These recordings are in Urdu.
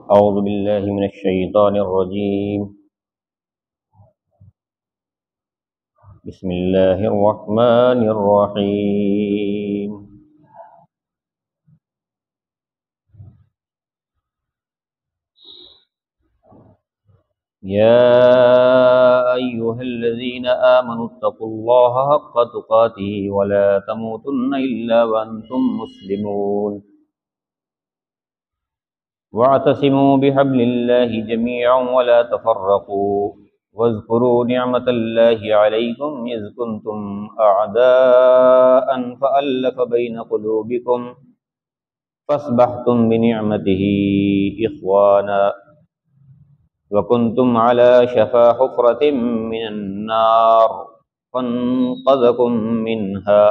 أعوذ بالله من الشيطان الرجيم. بسم الله الرحمن الرحيم. يا أيها الذين آمنوا اتقوا الله حق تقاته ولا تموتن إلا وأنتم مسلمون واعتصموا بحبل الله جميعا ولا تفرقوا واذكروا نعمة الله عليكم إذ كنتم أعداء فألف بين قلوبكم فأصبحتم بنعمته إخوانا وكنتم على شفا حفرة من النار فانقذكم منها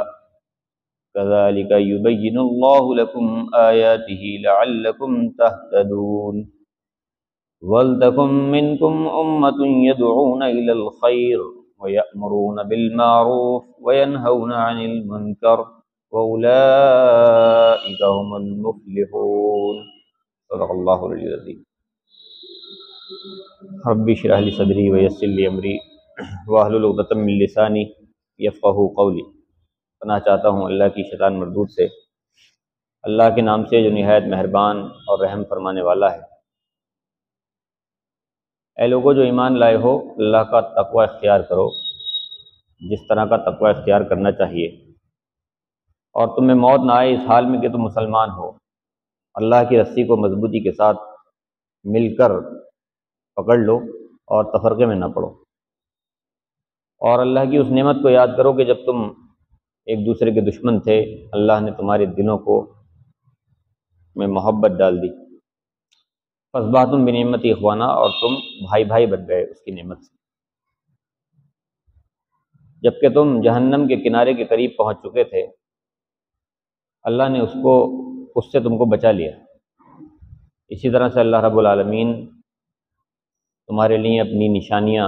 كذلك يبين الله لكم آياته لعلكم تهتدون وَلْتَكُن مِّنكُمْ أُمَّةٌ يَدْعُونَ إِلَى الْخَيْرِ وَيَأْمُرُونَ بِالْمَعْرُوفِ وَيَنْهَوْنَ عَنِ الْمُنكَرِ وَأُولَٰئِكَ هُمُ الْمُفْلِحُونَ. صدق اللہ العلی العظیم. رب اشرح لي صدری ويسر لي امری واحلل عقدۃ من لسانی یفقہوا قولی. پناہ چاہتا ہوں اللہ کی شیطان مردود سے، اللہ کے نام سے جو نہایت مہربان اور رحم فرمانے والا ہے. اے لوگوں جو ایمان لائے ہو، اللہ کا تقوی اختیار کرو جس طرح کا تقوی اختیار کرنا چاہیے، اور تمہیں موت نہ آئے اس حال میں کہ تم مسلمان ہو. اللہ کی رسی کو مضبوطی کے ساتھ مل کر پکڑ لو اور تفرقے میں نہ پڑو، اور اللہ کی اس نعمت کو یاد کرو کہ جب تم ایک دوسرے کے دشمن تھے، اللہ نے تمہارے دلوں کو میں محبت ڈال دی. فَأَصْبَحْتُمْ بِنِعْمَتِهِ إِخْوَانًا، اور تم بھائی بھائی بن گئے اس کی نعمت سے. جبکہ تم جہنم کے کنارے کے قریب پہنچ چکے تھے، اللہ نے اس سے تم کو بچا لیا. اسی طرح سے اللہ رب العالمین تمہارے لیے اپنی نشانیاں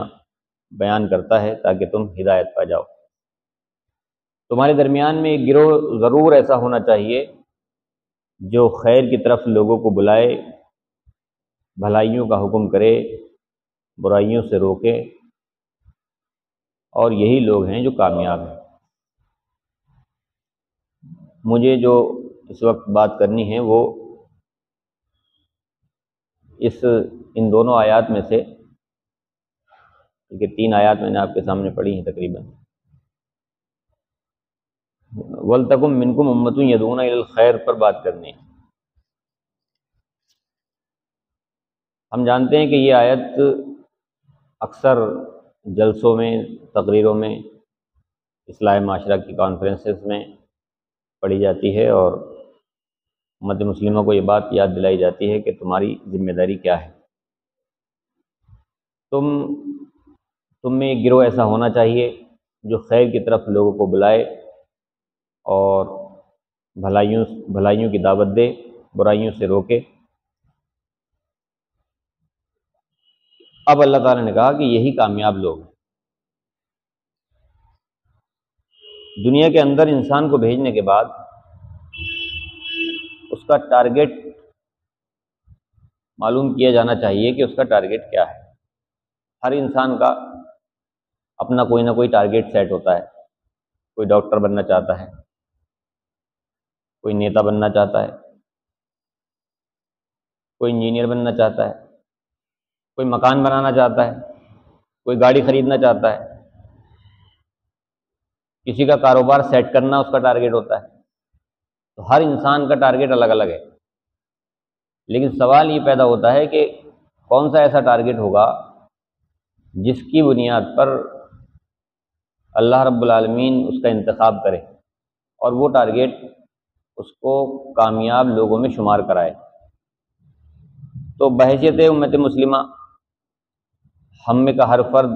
بیان کرتا ہے تاکہ تم ہدایت پا جاؤ. تمہارے درمیان میں ایک گروہ ضرور ایسا ہونا چاہیے جو خیر کی طرف لوگوں کو بلائے، بھلائیوں کا حکم کرے، برائیوں سے روکے، اور یہی لوگ ہیں جو کامیاب ہیں. مجھے جو اس وقت بات کرنی ہے وہ ان دونوں آیات میں سے، کیونکہ 3 آیات میں نے آپ کے سامنے پڑھی ہیں تقریباً. وَلْتَكُن مِّنكُمْ أُمَّةٌ يَدْعُونَ إِلَى الْخَيْرِ پر بات کرنی ہے. ہم جانتے ہیں کہ یہ آیت اکثر جلسوں میں، تقریروں میں، اصلاح معاشرہ کی کانفرنسز میں پڑھی جاتی ہے، اور امت مسلمہ کو یہ بات یاد دلائی جاتی ہے کہ تمہاری ذمہ داری کیا ہے. تم میں ایک گروہ ایسا ہونا چاہیے جو خیر کی طرف لوگوں کو بلائے اور بھلائیوں کی دعوت دے، برائیوں سے روکے. اب اللہ تعالیٰ نے کہا کہ یہی کامیاب لوگ ہیں. دنیا کے اندر انسان کو بھیجنے کے بعد اس کا ٹارگیٹ معلوم کیا جانا چاہیے کہ اس کا ٹارگیٹ کیا ہے. ہر انسان کا اپنا کوئی نہ کوئی ٹارگیٹ سیٹ ہوتا ہے. کوئی ڈاکٹر بننا چاہتا ہے، کوئی نیتا بننا چاہتا ہے، کوئی انجینئر بننا چاہتا ہے، کوئی مکان بنانا چاہتا ہے، کوئی گاڑی خریدنا چاہتا ہے، کسی کا کاروبار سیٹ کرنا اس کا ٹارگیٹ ہوتا ہے. تو ہر انسان کا ٹارگیٹ الگ الگ ہے. لیکن سوال یہ پیدا ہوتا ہے کہ کون سا ایسا ٹارگیٹ ہوگا جس کی بنیاد پر اللہ رب العالمین اس کا انتخاب کرے اور وہ ٹارگیٹ اس کو کامیاب لوگوں میں شمار کرائے. تو بحیثیت امت مسلمہ ہم میں کا ہر فرد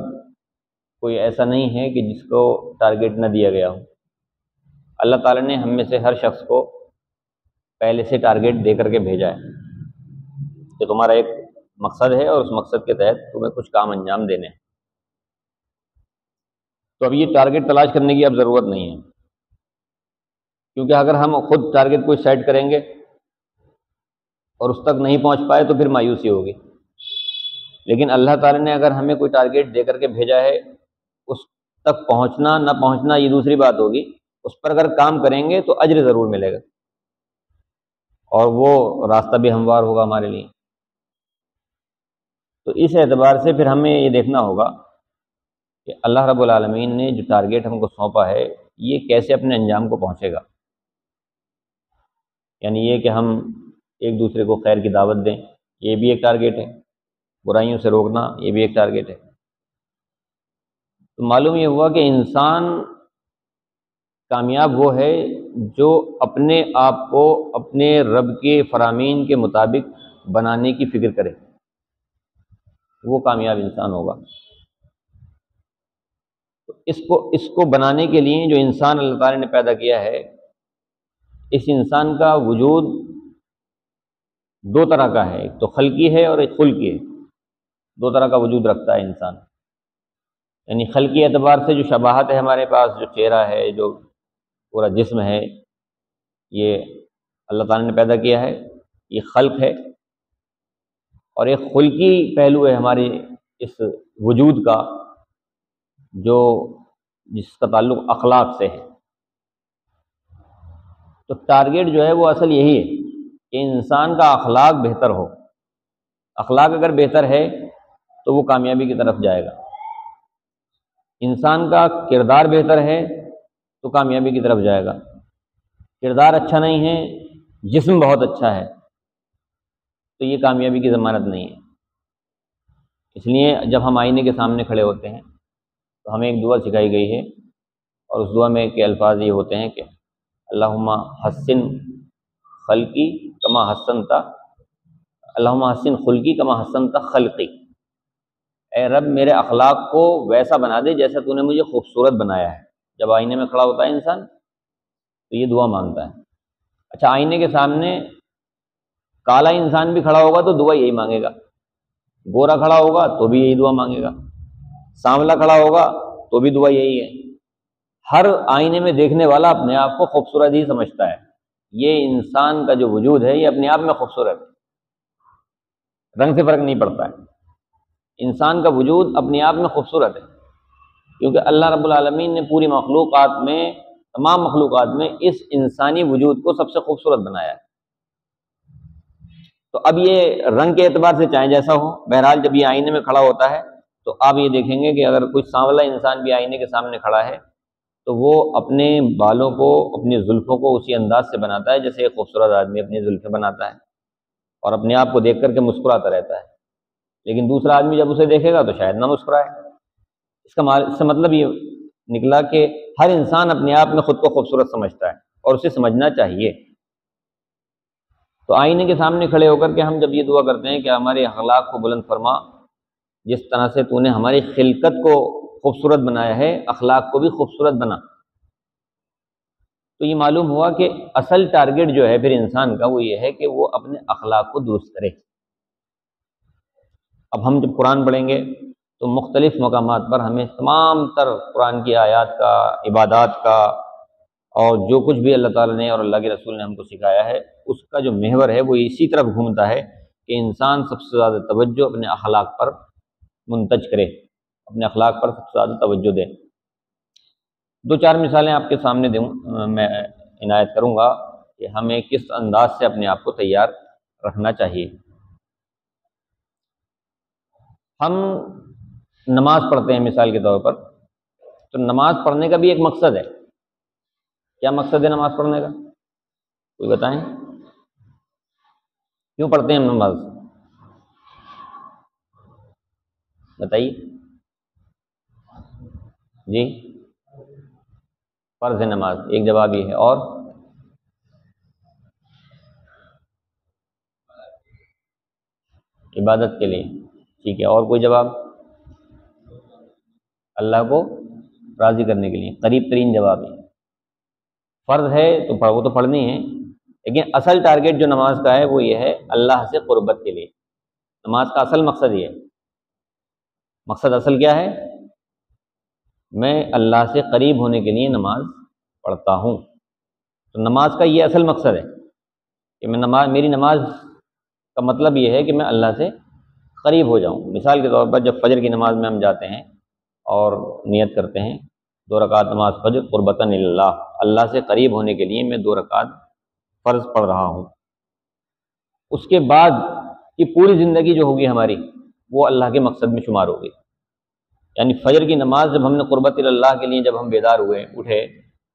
کوئی ایسا نہیں ہے کہ جس کو ٹارگیٹ نہ دیا گیا ہو. اللہ تعالیٰ نے ہم میں سے ہر شخص کو پہلے سے ٹارگیٹ دے کر کے بھیجا ہے کہ تمہارا ایک مقصد ہے اور اس مقصد کے تحت تمہیں کچھ کام انجام دینے ہیں. تو اب یہ ٹارگیٹ تلاش کرنے کی اب ضرورت نہیں ہے، کیونکہ اگر ہم خود ٹارگیٹ کوئی سیٹ کریں گے اور اس تک نہیں پہنچ پائے تو پھر مایوسی ہوگی۔ لیکن اللہ تعالیٰ نے اگر ہمیں کوئی ٹارگیٹ دے کر کے بھیجا ہے، اس تک پہنچنا نہ پہنچنا یہ دوسری بات ہوگی، اس پر اگر کام کریں گے تو اجر ضرور ملے گا، اور وہ راستہ بھی ہموار ہوگا ہمارے لیے۔ تو اس اعتبار سے پھر ہمیں یہ دیکھنا ہوگا کہ اللہ رب العالمین نے جو ٹارگیٹ ہم کو سونپا ہے یہ کیسے اپنے انجام کو پہنچے گا۔ یعنی یہ کہ ہم ایک دوسرے کو خیر کی دعوت دیں، یہ بھی ایک ٹارگیٹ ہے، برائیوں سے روکنا یہ بھی ایک ٹارگیٹ ہے۔ تو معلوم یہ ہوا کہ انسان کامیاب وہ ہے جو اپنے آپ کو اپنے رب کے فرامین کے مطابق بنانے کی فکر کرے، وہ کامیاب انسان ہوگا۔ تو اس کو بنانے کے لیے جو انسان اللہ تعالی نے پیدا کیا ہے، اس انسان کا وجود دو طرح کا ہے، ایک تو خلقی ہے اور ایک خلقی ہے، دو طرح کا وجود رکھتا ہے انسان۔ یعنی خلقی اعتبار سے جو شباہت ہے ہمارے پاس، جو چہرہ ہے، جو پورا جسم ہے، یہ اللہ تعالیٰ نے پیدا کیا ہے، یہ خلق ہے۔ اور ایک خلقی پہلو ہے ہمارے اس وجود کا، جس کا تعلق اخلاق سے ہے۔ تو ٹارگیٹ جو ہے وہ اصل یہی ہے کہ انسان کا اخلاق بہتر ہو۔ اخلاق اگر بہتر ہے تو وہ کامیابی کی طرف جائے گا۔ انسان کا کردار بہتر ہے تو کامیابی کی طرف جائے گا۔ کردار اچھا نہیں ہے، جسم بہت اچھا ہے، تو یہ کامیابی کی ضمانت نہیں ہے۔ اس لیے جب ہم آئینے کے سامنے کھڑے ہوتے ہیں تو ہمیں ایک دعا سکھائی گئی ہے، اور اس دعا میں کے الفاظ یہ ہوتے ہیں کہ اللہم حسن خلقی کما حسنت، اللہم حسن خلقی کما حسنت خلقی، اے رب میرے اخلاق کو ویسا بنا دے جیسا تو نے مجھے خوبصورت بنایا ہے۔ جب آئینے میں کھڑا ہوتا ہے انسان تو یہ دعا مانگتا ہے۔ اچھا، آئینے کے سامنے کالا انسان بھی کھڑا ہوگا تو دعا یہی مانگے گا، گورا کھڑا ہوگا تو بھی یہی دعا مانگے گا، سانولا کھڑا ہوگا تو بھی دعا یہی ہے۔ ہر آئینے میں دیکھنے والا اپنے آپ کو خوبصورت ہی سمجھتا ہے۔ یہ انسان کا جو وجود ہے یہ اپنے آپ میں خوبصورت ہے، رنگ سے فرق نہیں پڑتا ہے۔ انسان کا وجود اپنے آپ میں خوبصورت ہے، کیونکہ اللہ رب العالمین نے پوری مخلوقات میں، تمام مخلوقات میں اس انسانی وجود کو سب سے خوبصورت بنایا ہے۔ تو اب یہ رنگ کے اعتبار سے چاہے جیسا ہو، بہرحال جب یہ آئینے میں کھڑا ہوتا ہے تو آپ یہ دیکھیں گے کہ اگر کوئی سانولا انسان بھی آئینے کے سامنے کھڑا ہے تو وہ اپنے بالوں کو، اپنی زلفوں کو اسی انداز سے بناتا ہے جیسے ایک خوبصورت آدمی اپنی زلفیں بناتا ہے، اور اپنے آپ کو دیکھ کر کے مسکراتا رہتا ہے۔ لیکن دوسرا آدمی جب اسے دیکھے گا تو شاید نہ مسکرائے۔ اس سے مطلب یہ نکلا کہ ہر انسان اپنے آپ میں خود کو خوبصورت سمجھتا ہے، اور اسے سمجھنا چاہیے۔ تو آئینے کے سامنے کھڑے ہو کر کے ہم جب یہ دعا کرتے ہیں کہ ہمارے اخلاق کو بلند فرما، جس طرح سے تو نے ہماری خلقت کو خوبصورت بنایا ہے، اخلاق کو بھی خوبصورت بنا، تو یہ معلوم ہوا کہ اصل ٹارگیٹ جو ہے پھر انسان کا وہ یہ ہے کہ وہ اپنے اخلاق کو درست کرے۔ اب ہم جب قرآن پڑھیں گے تو مختلف مقامات پر ہمیں تمام تر قرآن کی آیات کا، عبادات کا، اور جو کچھ بھی اللہ تعالیٰ نے اور اللہ کے رسول نے ہم کو سکھایا ہے، اس کا جو محور ہے وہ اسی طرف گھومتا ہے کہ انسان سب سے زیادہ توجہ اپنے اخلاق پر منتج کرے، اپنے اخلاق پر سب سے زیادہ توجہ دے۔ دو چار مثالیں آپ کے سامنے میں عنایت کروں گا کہ ہمیں کس انداز سے اپنے آپ کو تیار رکھنا چاہیے۔ ہم نماز پڑھتے ہیں مثال کے طور پر، تو نماز پڑھنے کا بھی ایک مقصد ہے۔ کیا مقصد ہے نماز پڑھنے کا؟ کوئی بتائیں، کیوں پڑھتے ہیں ہم نماز؟ بتائیے جی۔ فرض ہے نماز، ایک جواب یہ ہے، اور عبادت کے لیے، ٹھیک ہے، اور کوئی جواب؟ اللہ کو راضی کرنے کے لیے، قریب ترین جواب ہے۔ فرض ہے تو وہ تو پڑھنی ہے، لیکن اصل ٹارگیٹ جو نماز کا ہے وہ یہ ہے اللہ سے قربت کے لیے۔ نماز کا اصل مقصد یہ ہے۔ مقصد اصل کیا ہے؟ میں اللہ سے قریب ہونے کے لیے نماز پڑھتا ہوں۔ تو نماز کا یہ اصل مقصد ہے کہ میری نماز کا مطلب یہ ہے کہ میں اللہ سے قریب ہو جاؤں۔ مثال کے طور پر جب فجر کی نماز میں ہم جاتے ہیں اور نیت کرتے ہیں 2 رکعت نماز فجر قربتاً اللہ، اللہ سے قریب ہونے کے لیے میں 2 رکعت فرض پڑھ رہا ہوں، اس کے بعد کی پوری زندگی جو ہوگی ہماری وہ اللہ کے مقصد میں شمار ہوگی۔ یعنی فجر کی نماز جب ہم نے قربت اللہ کے لیے جب ہم بیدار ہوئے اٹھے،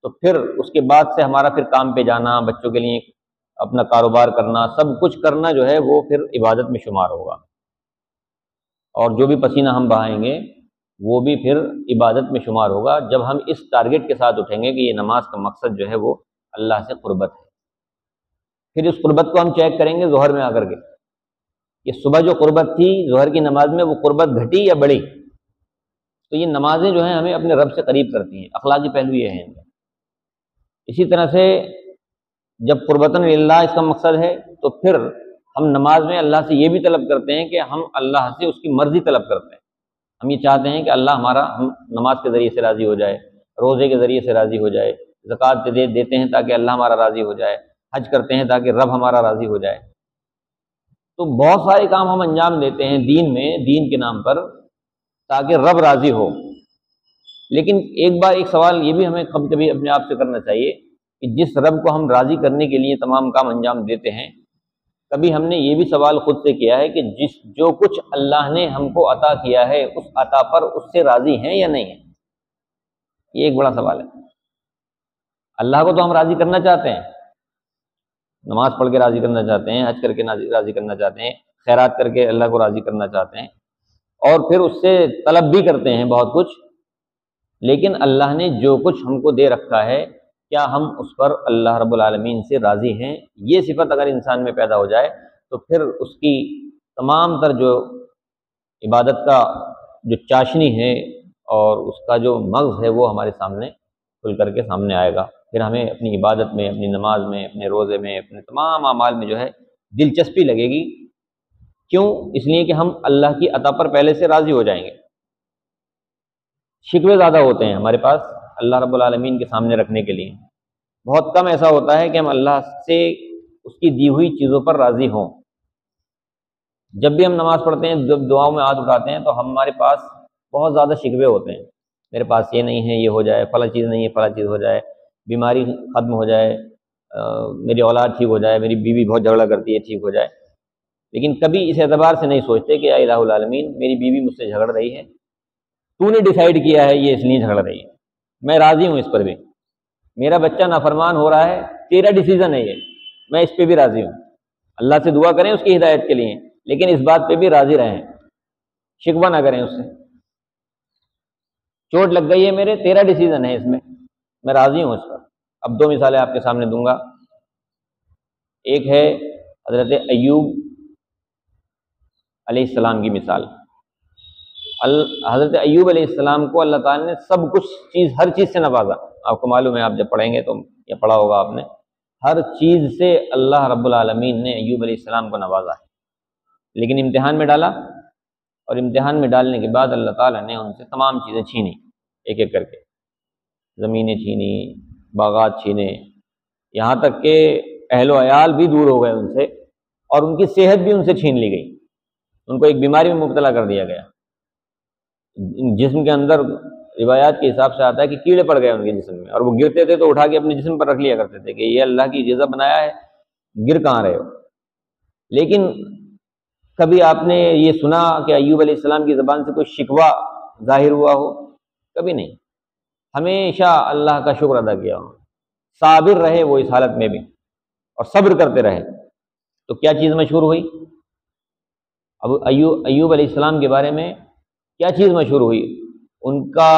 تو پھر اس کے بعد سے ہمارا پھر کام پہ جانا، بچوں کے لیے اپنا کاروبار کرنا، سب کچھ کرنا جو ہے وہ پھر عبادت میں شمار ہوگا، اور جو بھی پسینہ ہم بہائیں گے وہ بھی پھر عبادت میں شمار ہوگا، جب ہم اس ٹارگٹ کے ساتھ اٹھیں گے کہ یہ نماز کا مقصد جو ہے وہ اللہ سے قربت ہے۔ پھر اس قربت کو ہم چیک کریں گے ظہر میں آ کر کے، کہ صبح جو قربت تھی ظہر کی نماز میں وہ قربت گھٹی یا بڑھی۔ تو یہ نمازیں جو ہیں ہمیں اپنے رب سے قریب کرتی ہیں، اخلاقی پہلو یہ ہے۔ اسی طرح سے جب قربتاً اللہ اس کا مقصد ہے تو پھر ہم نماز میں اللہ سے یہ بھی طلب کرتے ہیں کہ ہم اللہ سے اس کی مرضی طلب کرتے ہیں۔ ہم یہ چاہتے ہیں کہ اللہ ہم نماز کے ذریعے سے راضی ہو جائے، روزے کے ذریعے سے راضی ہو جائے، زکوٰۃ دیتے ہیں تاکہ اللہ ہمارا راضی ہو جائے، حج کرتے ہیں تاکہ رب ہمارا راضی ہو جائے۔ تو بہت سارے کام ہم انجام دیتے ہیں دین میں، دین کے نام پر، تاکہ رب راضی ہو۔ لیکن ایک سوال یہ بھی ہمیں کبھی کبھی اپنے آپ سے کرنا چاہیے کہ جس رب کو ہم راضی کرنے کے لیے تمام کام انجام دیتے ہیں، کبھی ہم نے یہ بھی سوال خود سے کیا ہے کہ جو کچھ اللہ نے ہم کو عطا کیا ہے اس عطا پر اس سے راضی ہیں یا نہیں ہیں؟ یہ ایک بڑا سوال ہے۔ اللہ کو تو ہم راضی کرنا چاہتے ہیں، نماز پڑھ کے راضی کرنا چاہتے ہیں، حج کر کے راضی کرنا چاہتے ہیں، خیرات کر کے اللہ کو راضی کرنا چاہتے ہیں، اور پھر اس سے طلب بھی کرتے ہیں بہت کچھ۔ لیکن اللہ نے جو کچھ ہم کو دے رکھا ہے، کیا ہم اس پر اللہ رب العالمین سے راضی ہیں؟ یہ صفت اگر انسان میں پیدا ہو جائے تو پھر اس کی تمام تر جو عبادت کا جو چاشنی ہے اور اس کا جو مغز ہے وہ ہمارے سامنے کھل کر کے سامنے آئے گا۔ پھر ہمیں اپنی عبادت میں، اپنی نماز میں، اپنے روزے میں، اپنے تمام اعمال میں جو ہے دلچسپی لگے گی۔ کیوں؟ اس لیے کہ ہم اللہ کی عطا پر پہلے سے راضی ہو جائیں گے۔ شکوے زیادہ ہوتے ہیں ہمارے پاس اللہ رب العالمین کے سامنے رکھنے کے لیے، بہت کم ایسا ہوتا ہے کہ ہم اللہ سے اس کی دی ہوئی چیزوں پر راضی ہوں۔ جب بھی ہم نماز پڑھتے ہیں، جب دعاؤں میں ہاتھ اٹھاتے ہیں تو ہمارے پاس بہت زیادہ شکوے ہوتے ہیں، میرے پاس یہ نہیں ہے، یہ ہو جائے، فلاں چیز نہیں ہے، فلاں چیز ہو جائے، بیماری ختم ہو جائے، میری اولاد ٹھیک ہو جائے، میری بیوی بہت جھگڑا کرتی ہے، ٹھیک ہو جائے۔ لیکن کبھی اس اعتبار سے نہیں سوچتے کہ اے الہ العالمین، میری بیوی مجھ سے جھگڑ رہی ہے، تو نے ڈیسائیڈ کیا ہے یہ اس لیے جھگڑ رہی ہے، میں راضی ہوں اس پر بھی۔ میرا بچہ نافرمان ہو رہا ہے، تیرا ڈیسیژن ہے یہ، میں اس پہ بھی راضی ہوں۔ اللہ سے دعا کریں اس کی ہدایت کے لیے، لیکن اس بات پہ بھی راضی رہیں، شکوہ نہ کریں اس سے۔ چوٹ لگ گئی ہے میرے، تیرا ڈیسیژن ہے اس میں راضی ہوں اس پر۔ اب 2 مثالیں آپ کے سامنے دوں گا۔ ایک ہے حضرت ایوب علیہ السلام کی مثال۔ حضرت ایوب علیہ السلام کو اللہ تعالیٰ نے سب کچھ ہر چیز سے نوازا۔ آپ کو معلوم ہے، آپ جب پڑھیں گے تو یہ پڑھا ہوگا آپ نے، ہر چیز سے اللہ رب العالمین نے ایوب علیہ السلام کو نوازا ہے، لیکن امتحان میں ڈالا، اور امتحان میں ڈالنے کے بعد اللہ تعالیٰ نے ان سے تمام چیزیں چھینی، ایک ایک کر کے، زمینیں چھینی، باغات چھینے، یہاں تک کہ اہل و عیال بھی دور ہو گئے ان سے، اور ان کی صحت بھی ان سے چھین لی گئی، ان کو ایک بیماری میں مبتلا کر دیا گیا۔ جسم کے اندر روایات کے حساب سے آتا ہے کہ کیڑے پڑ گئے ان کے جسم میں، اور وہ گرتے تھے تو اٹھا کے اپنے جسم پر رکھ لیا کرتے تھے کہ یہ اللہ کی غذا بنایا ہے، گر کہاں رہے ہو۔ لیکن کبھی آپ نے یہ سنا کہ ایوب علیہ السلام کی زبان سے کوئی شکوہ ظاہر ہوا ہو؟ کبھی نہیں، ہمیشہ اللہ کا شکر ادا کیا ہو، صابر رہے وہ اس حالت میں بھی، اور صبر کرتے رہے۔ تو کیا چیز مشہور ہوئی؟ اب ایوب علیہ السلام کے بارے میں کیا چیز مشہور ہوئی؟ ان کا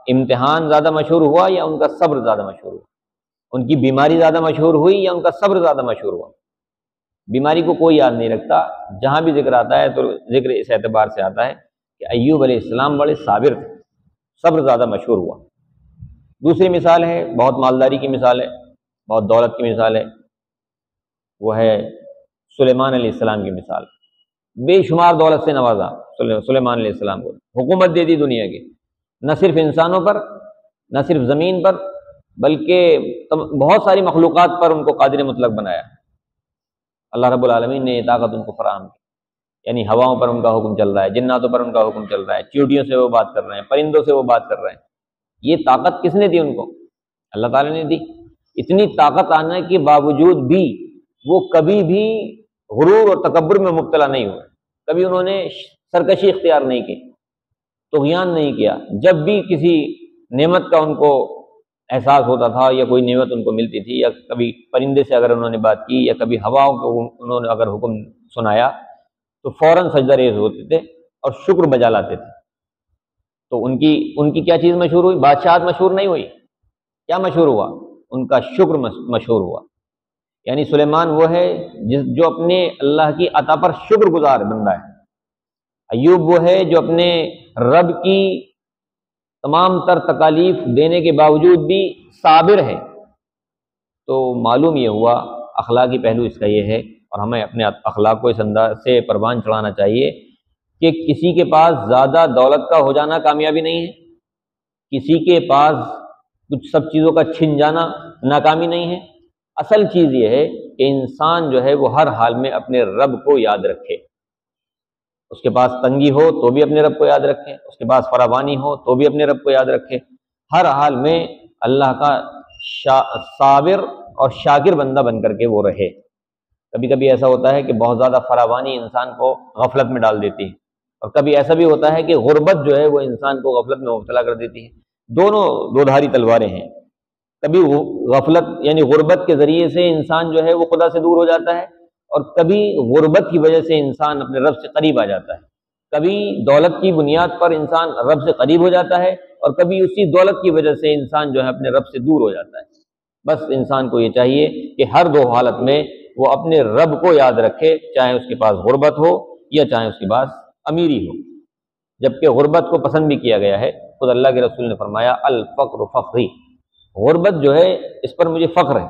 امتحان زیادہ مشہور ہوا یا ان کا صبر زیادہ مشہور ہوا؟ ان کی بیماری زیادہ مشہور ہوئی یا ان کا صبر زیادہ مشہور ہوا؟ بیماری کو کوئی یاد نہیں رکھتا، جہاں بھی ذکر آتا ہے تو ذکر اس اعتبار سے آتا ہے کہ ایوب علیہ السلام بڑے صابر تھے، صبر زیادہ مشہور ہوا۔ دوسری مثال ہے، بہت مالداری کی مثال ہے، بہت دولت کی مثال ہے، وہ ہے سلیمان علیہ السلام کی مثال۔ بے شمار دولت سے نوازا سلیمان علیہ السلام کو، حکومت دے دی دنیا کی، نہ صرف انسانوں پر، نہ صرف زمین پر، بلکہ بہت ساری مخلوقات پر ان کو قادر مطلق بنایا۔ اللہ رب العالمین نے یہ طاقت ان کو فراہم کی، یعنی ہواؤں پر ان کا حکم چل رہا ہے، جناتوں پر ان کا حکم چل رہا ہے، چیونٹیوں سے وہ بات کر رہے ہیں، پرندوں سے وہ بات کر رہے ہیں۔ یہ طاقت کس نے دی ان کو؟ اللہ تعالیٰ نے دی۔ اتنی طاقت آنے کے باوجود بھی وہ کبھی بھی غرور اور تکبر میں مبتلا نہیں ہوئے، کبھی انہوں نے سرکشی اختیار نہیں کی، طغیان نہیں کیا۔ جب بھی کسی نعمت کا ان کو احساس ہوتا تھا یا کوئی نعمت ان کو ملتی تھی، یا کبھی پرندے سے اگر انہوں نے بات کی یا کبھی ہواؤں کو انہوں نے اگر حکم سنایا تو فوراً سجدہ ریز ہوتے تھے اور شکر بجا لاتے تھے۔ تو ان کی کیا چیز مشہور ہوئی؟ بادشاہت مشہور نہیں ہوئی، کیا مشہور ہوا؟ ان کا شکر مشہور ہوا۔ یعنی سلیمان وہ ہے جو اپنے اللہ کی عطا پر شکر گزار بندہ ہے۔ ایوب وہ ہے جو اپنے رب کی تمام تر تکالیف دینے کے باوجود بھی صابر ہے۔ تو معلوم یہ ہوا اخلاقی پہلو اس کا یہ ہے، اور ہمیں اپنے اخلاق کو اس انداز سے پروان چڑھانا چاہیے کہ کسی کے پاس زیادہ دولت کا ہو جانا کامیابی نہیں ہے، کسی کے پاس کچھ سب چیزوں کا چھن جانا ناکامی نہیں ہے۔ اصل چیز یہ ہے کہ انسان جو ہے وہ ہر حال میں اپنے رب کو یاد رکھے۔ اس کے پاس تنگی ہو تو بھی اپنے رب کو یاد رکھے، اس کے پاس فراوانی ہو تو بھی اپنے رب کو یاد رکھے، ہر حال میں اللہ کا صابر اور شاکر بندہ بن کر کے وہ رہے۔ کبھی کبھی ایسا ہوتا ہے کہ بہت زیادہ فراوانی انسان کو غفلت میں ڈال دیتی ہے، اور کبھی ایسا بھی ہوتا ہے کہ غربت جو ہے وہ انسان کو غفلت میں مبتلا کر دیتی ہے۔ دونوں دو دھاری تلواریں ہیں۔ کبھی غفلت یعنی غربت کے ذریعے سے انسان جو ہے وہ خدا سے دور ہو جاتا ہے، اور کبھی غربت کی وجہ سے انسان اپنے رب سے قریب آ جاتا ہے۔ کبھی دولت کی بنیاد پر انسان رب سے قریب ہو جاتا ہے، اور کبھی اسی دولت کی وجہ سے انسان جو ہے اپنے رب سے دور ہو جاتا ہے۔ بس انسان کو یہ چاہیے کہ ہر دو حالت میں وہ اپنے رب کو یاد رکھے، چاہے اس کے پاس غربت ہو یا چاہے اس کے پاس امیری ہو۔ جبکہ غربت کو پسند بھی کیا گیا ہے، خود اللہ کے رسول نے فرمایا الفقر فخری، غربت جو ہے اس پر مجھے فخر ہے۔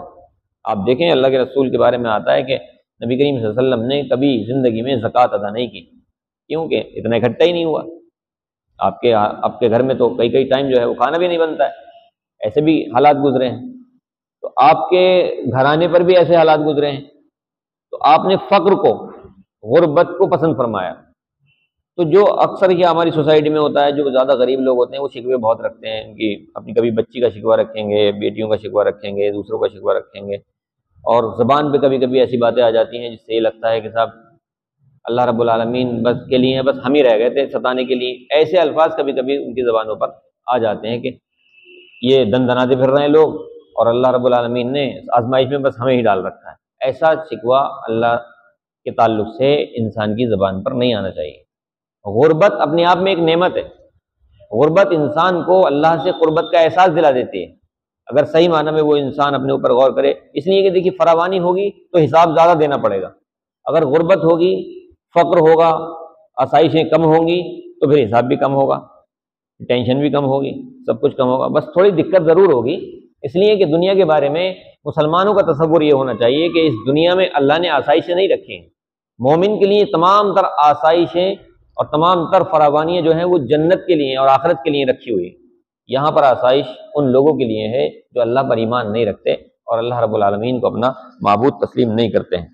آپ دیکھیں اللہ کے رسول کے بارے میں آتا ہے کہ نبی کریم صلی اللہ علیہ وسلم نے کبھی زندگی میں زکوٰۃ ادا نہیں کی، کیونکہ اتنا اکٹھا ہی نہیں ہوا۔ آپ کے گھر میں تو کئی ٹائم جو ہے وہ کھانا بھی نہیں بنتا ہے، ایسے بھی حالات گزرے ہیں، تو آپ کے گھرانے پر بھی ایسے حالات گزرے ہیں، تو آپ نے فقر کو، غربت کو پسند فرمایا۔ تو جو اکثر یہ ہماری سوسائٹی میں ہوتا ہے، جو زیادہ غریب لوگ ہوتے ہیں وہ شکوے بہت رکھتے ہیں، ان کی اپنی کبھی بچی کا شکوہ رکھیں گے، بیٹیوں کا شکوہ رکھیں گے، دوسروں کا شکوہ رکھیں گے، اور زبان پہ کبھی کبھی ایسی باتیں آ جاتی ہیں جس سے یہ لگتا ہے کہ صاحب اللہ رب العالمین بس کے لیے بس ہم ہی رہ گئے تھے ستانے کے لیے۔ ایسے الفاظ کبھی کبھی ان کی زبانوں پر آ جاتے ہیں کہ یہ دن دناتے پھر رہے ہیں لوگ، اور اللہ رب العالمین نے آزمائش میں بس ہمیں ہی ڈال رکھا ہے۔ ایسا شکوہ اللہ کے تعلق سے انسان کی زبان پر نہیں آنا چاہیے۔ غربت اپنے آپ میں ایک نعمت ہے، غربت انسان کو اللہ سے قربت کا احساس دلا دیتی ہے، اگر صحیح معنی میں وہ انسان اپنے اوپر غور کرے۔ اس لیے کہ دیکھیے فراوانی ہوگی تو حساب زیادہ دینا پڑے گا، اگر غربت ہوگی، فقر ہوگا، آسائشیں کم ہوں گی تو پھر حساب بھی کم ہوگا، ٹینشن بھی کم ہوگی، سب کچھ کم ہوگا، بس تھوڑی دقت ضرور ہوگی۔ اس لیے کہ دنیا کے بارے میں مسلمانوں کا تصور یہ ہونا چاہیے کہ اس دنیا میں اللہ نے آسائشیں نہیں رکھی ہیں۔ مومن کے لیے تمام تر آسائشیں اور تمام تر فراوانیاں جو ہیں وہ جنت کے لیے اور آخرت کے لیے رکھی ہوئی ہیں۔ یہاں پر آسائش ان لوگوں کے لیے ہے جو اللہ پر ایمان نہیں رکھتے اور اللہ رب العالمین کو اپنا معبود تسلیم نہیں کرتے ہیں۔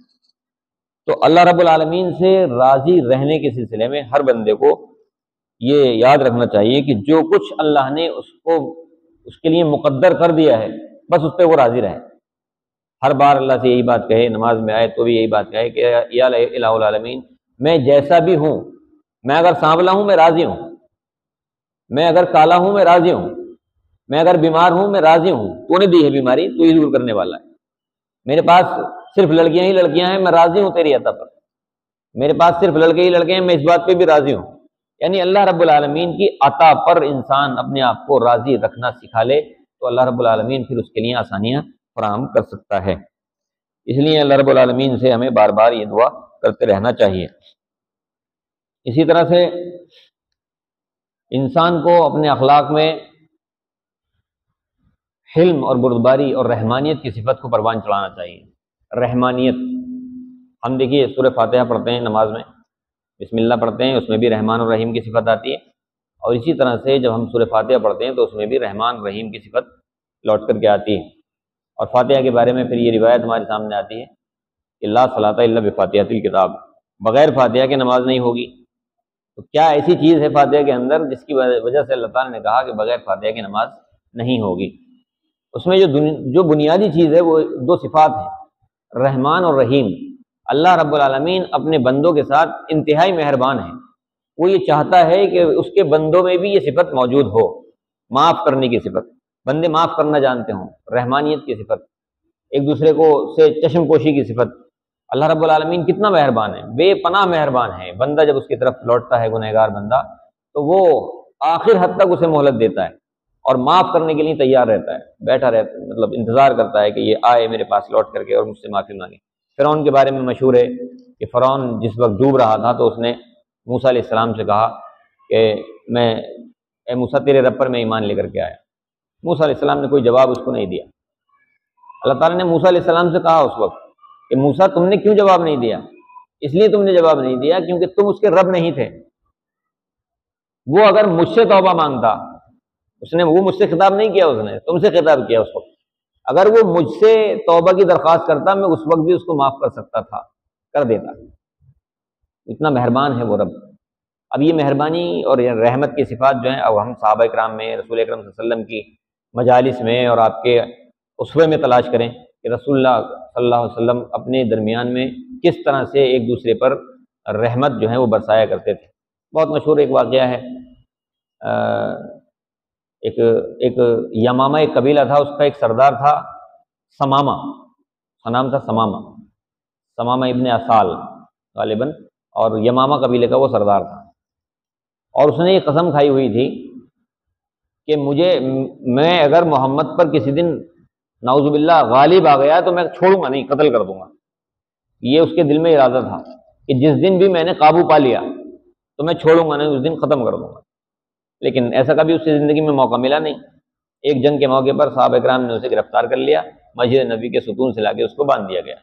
تو اللہ رب العالمین سے راضی رہنے کے سلسلے میں ہر بندے کو یہ یاد رکھنا چاہیے کہ جو کچھ اللہ نے اس کے لیے مقدر کر دیا ہے بس اس پہ وہ راضی رہے۔ ہر بار اللہ سے یہی بات کہے، نماز میں آئے تو بھی یہی بات کہے کہ یا الہ العالمین، میں جیسا بھی ہوں، میں اگر سانولا ہوں میں راضی ہوں، میں اگر کالا ہوں میں راضی ہوں، میں اگر بیمار ہوں میں راضی ہوں، تو نے دی ہے بیماری، تو ہی دور کرنے والا ہے۔ میرے پاس صرف لڑکیاں ہی لڑکیاں ہیں، میں راضی ہوں تیری عطا پر۔ میرے پاس صرف لڑکے ہی لڑکے ہیں، میں اس بات پہ بھی راضی ہوں۔ یعنی اللہ رب العالمین کی عطا پر انسان اپنے آپ کو راضی رکھنا سکھا لے تو اللہ رب العالمین پھر اس کے لیے آسانیاں فراہم کر سکتا ہے۔ اس لیے اللہ رب العالمین سے ہمیں بار بار یہ دعا کرتے رہنا چاہیے۔ اسی طرح سے انسان کو اپنے اخلاق میں حلم اور بردباری اور رحمانیت کی صفت کو پروان چڑھانا چاہیے۔ رحمانیت، ہم دیکھیے سورہ فاتحہ پڑھتے ہیں نماز میں، بسم اللہ پڑھتے ہیں، اس میں بھی رحمان اور رحیم کی صفت آتی ہے، اور اسی طرح سے جب ہم سورہ فاتحہ پڑھتے ہیں تو اس میں بھی رحمان رحیم کی صفت لوٹ کر کے آتی ہے۔ اور فاتحہ کے بارے میں پھر یہ روایت ہمارے سامنے آتی ہے کہ لا صلاۃ الا بفاتحۃ الکتاب، بغیر فاتحہ کے نماز نہیں ہوگی۔ تو کیا ایسی چیز ہے فاتحہ کے اندر جس کی وجہ سے اللہ تعالیٰ نے کہا کہ بغیر فاتحہ کی نماز نہیں ہوگی؟ اس میں جو بنیادی چیز ہے وہ دو صفات ہیں، رحمان اور رحیم۔ اللہ رب العالمین اپنے بندوں کے ساتھ انتہائی مہربان ہے، وہ یہ چاہتا ہے کہ اس کے بندوں میں بھی یہ صفت موجود ہو، معاف کرنے کی صفت، بندے معاف کرنا جانتے ہوں، رحمانیت کی صفت، ایک دوسرے کو سے چشم پوشی کی صفت۔ اللہ رب العالمین کتنا مہربان ہے، بے پناہ مہربان ہے۔ بندہ جب اس کی طرف لوٹتا ہے، گنہگار بندہ، تو وہ آخر حد تک اسے مہلت دیتا ہے اور معاف کرنے کے لیے تیار رہتا ہے، بیٹھا رہتا ہے، مطلب انتظار کرتا ہے کہ یہ آئے میرے پاس لوٹ کر کے اور مجھ سے معافی مانگے۔ فرعون کے بارے میں مشہور ہے کہ فرعون جس وقت ڈوب رہا تھا تو اس نے موسیٰ علیہ السلام سے کہا کہ اے موسیٰ تیرے رب پر میں ایمان لے کر کے آیا۔ موسیٰ علیہ السلام نے کوئی جواب اس کو نہیں دیا۔ اللہ تعالیٰ نے موسیٰ علیہ السلام سے کہا اس وقت کہ موسیٰ تم نے کیوں جواب نہیں دیا؟ اس لیے تم نے جواب نہیں دیا کیونکہ تم اس کے رب نہیں تھے۔ وہ اگر مجھ سے توبہ مانگتا، وہ مجھ سے خطاب نہیں کیا، اس نے تم سے خطاب کیا اس وقت، اگر وہ مجھ سے توبہ کی درخواست کرتا میں اس وقت بھی اس کو معاف کر سکتا تھا، کر دیتا۔ اتنا مہربان ہے وہ رب۔ اب یہ مہربانی اور رحمت کی صفات جو ہیں، اب ہم صحابہ کرام میں، رسول اکرم صلی اللہ علیہ وسلم کی مجالس میں اور آپ کے اسوے میں تلاش کریں کہ رسول اللہ صلی اللہ علیہ وسلم اپنے درمیان میں کس طرح سے ایک دوسرے پر رحمت جو ہے وہ برسایا کرتے تھے۔ بہت مشہور ایک واقعہ ہے، ایک یمامہ ایک قبیلہ تھا، اس کا ایک سردار تھا ثمامہ، اس کا نام تھا ثمامہ ابن اسال غالباً، اور یمامہ قبیلے کا وہ سردار تھا، اور اس نے یہ قسم کھائی ہوئی تھی کہ میں اگر محمد پر کسی دن نعوذ باللہ غالب آ گیا تو میں چھوڑوں گا نہیں، قتل کر دوں گا۔ یہ اس کے دل میں ارادہ تھا کہ جس دن بھی میں نے قابو پا لیا تو میں چھوڑوں گا نہیں، اس دن ختم کر دوں گا۔ لیکن ایسا کبھی اس کی زندگی میں موقع ملا نہیں۔ ایک جنگ کے موقع پر صحابہ کرام نے اسے گرفتار کر لیا، مسجد نبی کے ستون سے لا کے اس کو باندھ دیا گیا۔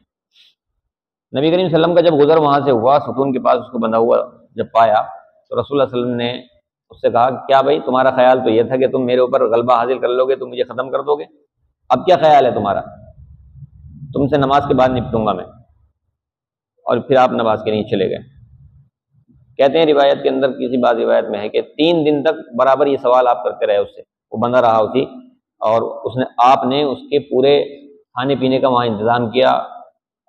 نبی کریم صلی اللہ علیہ وسلم کا جب گزر وہاں سے ہوا، ستون کے پاس اس کو بندھا ہوا جب پایا تو رسول اللہ صلی اللہ علیہ وسلم نے اس سے کہا کیا بھائی تمہارا خیال تو یہ تھا کہ تم میرے اوپر غلبہ حاصل کر لو گے تو مجھے ختم کر دو گے، اب کیا خیال ہے تمہارا؟ تم سے نماز کے بعد نپٹوں گا میں۔ اور پھر آپ نماز کے لیے چلے گئے۔ کہتے ہیں روایت کے اندر، کسی بعض روایت میں ہے کہ 3 دن تک برابر یہ سوال آپ کرتے رہے اس سے، وہ بندہ رہا اسی، اور آپ نے اس کے پورے کھانے پینے کا وہاں انتظام کیا،